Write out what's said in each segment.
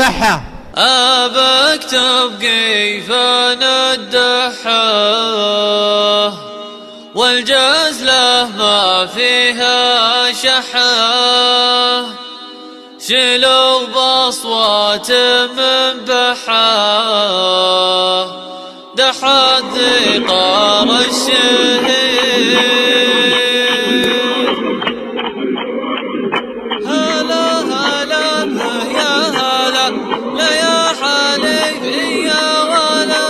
الدحة. أبكتب كيفان الدحة والجزلة ما فيها شحة، شلوا بأصوات من بحة دحت ذقار الشهيد. هلا هلا يا هلا لا يا حليفي يا ولا،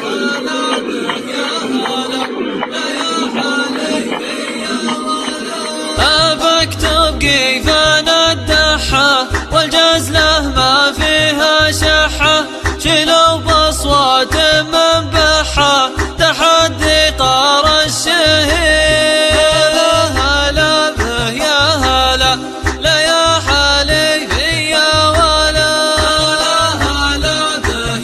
هلا يا هلا لا يا حليفي يا ولا. أبكتب كيفان الدحة والجزلة ما فيها شحة، شلوا بأصوات من بحة تحت ذقار الشهيد. هلا هلا يا هلا لا يا حليفي يا ولا، هلا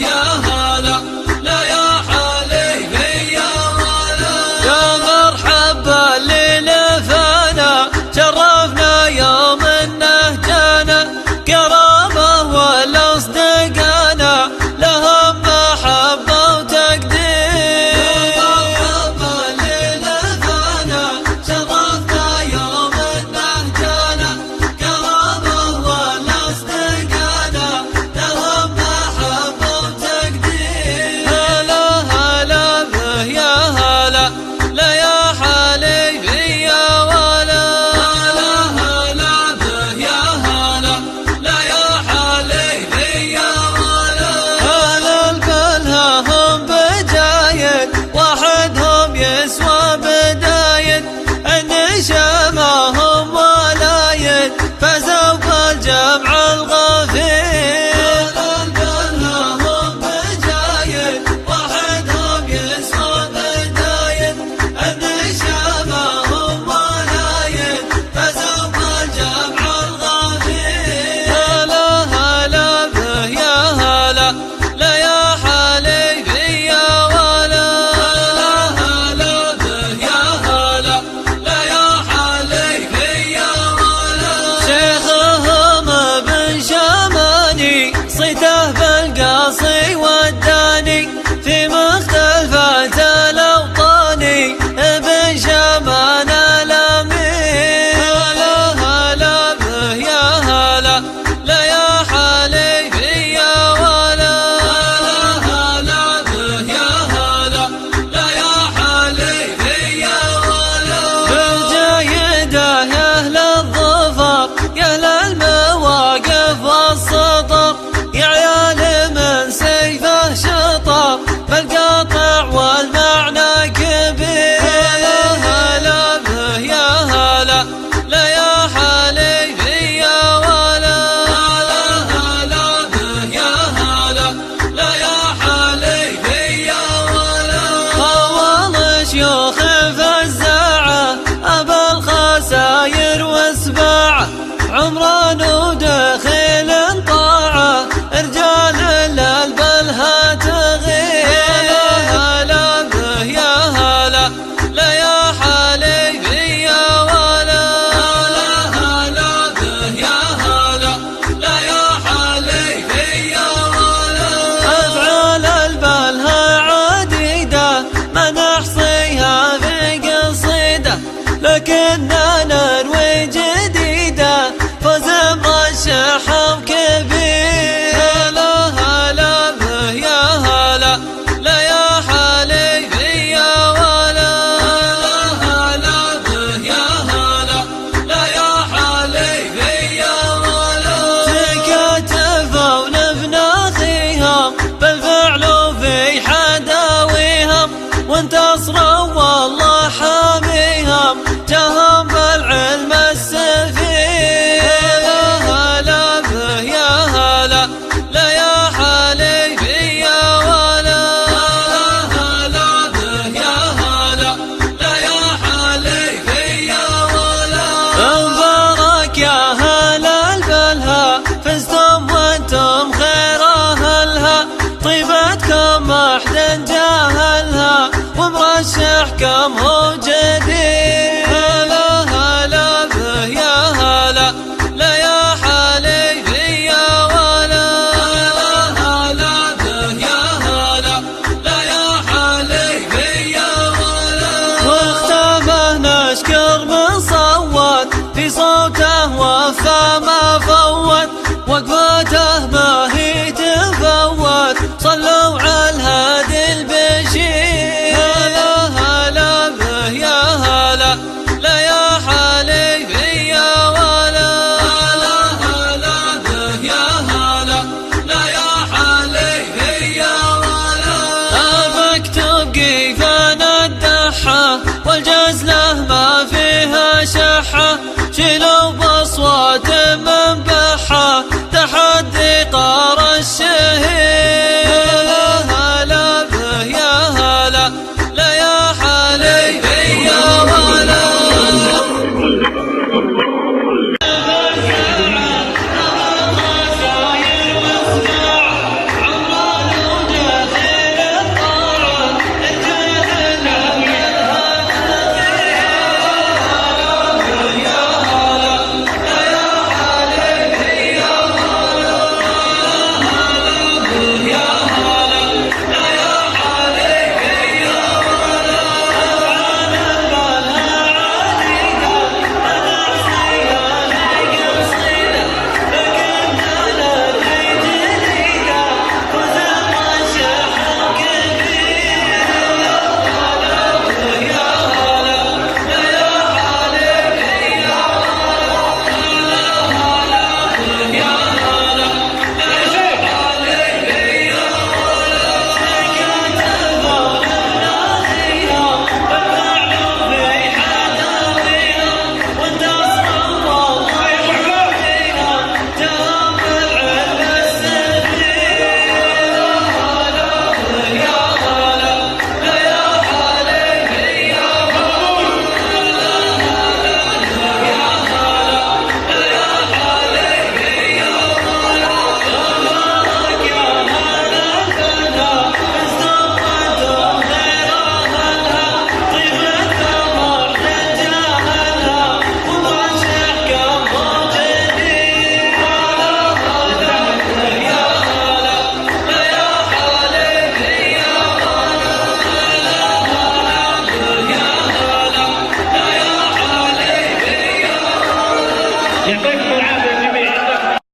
يا هلا لا يا حليفي يا ولا. يا مرحبا للفانا شرفنا يوم انه جانا، كرامه والاصدقانا لهم محبة وتقدير. مرحبا للفانا شرفنا يوم انه جانا، كرامه والاصدقانا لهم محبة وتقدير. هلا هلا به يا هلا لا يا حليفي يا ولا، هلا هلا به يا هلا لا يا حليفي يا ولا. هلا البلها هم بجايد وحدهم يسوى بدايد، النشامة هم ولايد فازوا بالجمع الغفير. هلا البلها هم بجايد وحدهم يسوى بدايد، النشامة هم ولايد فازوا بالجمع الغفير. هلا هلا به يا هلا لا يا حليفي يا ولا، هلا هلا به يا هلا لا يا حليفي يا ولا. شيخهم ابن شماني صيته بالقاصي والداني، في مختلفات الأوطان ابن شمان الأمير. هلا هلا به يا هلا لا يا حليفي يا ولا، هلا هلا به يا هلا لا يا حليفي يا ولا. بالجيدة يا أهل الظفر يا أهل المواقف والسطر، يا عيال من سيفه شطر بالقطع والمعنى كبير. هلا هلا به يا هلا لا يا حليفي يا ولا، هلا هلا به يا هلا لا يا حليفي يا ولا. طول شيوخ فزاعة أبا الخساير وسباعة، عمران ودخيل طاعة رجال للبلها تغير. هلا به يا هلا لا يا حليفي يا ولا، هلا هلا به يا هلا لا يا حليفي يا ولا. أفعال البلها عديدة ما نحصيها في قصيدة، لكننا نروي جديدة فوز مرشح وكبير. هلا هلا به يا هلا لا يا حليفي يا ولا، هلا هلا به يا هلا لا يا حليفي يا ولا. تكاتفوا لبناخيهم بالفعل وفي حداويهم، وانتصروا والله حاميهم جاهم بالعلم السفير. هلا هلا به يا هلا لا يا حليفي يا ولا، هلا هلا به يا هلا لا يا حليفي يا ولا. مبارك يا هلا البلها فزتم وانتم خير اهلها، طيبتكم ما حد جاهلها ومرشحكم هو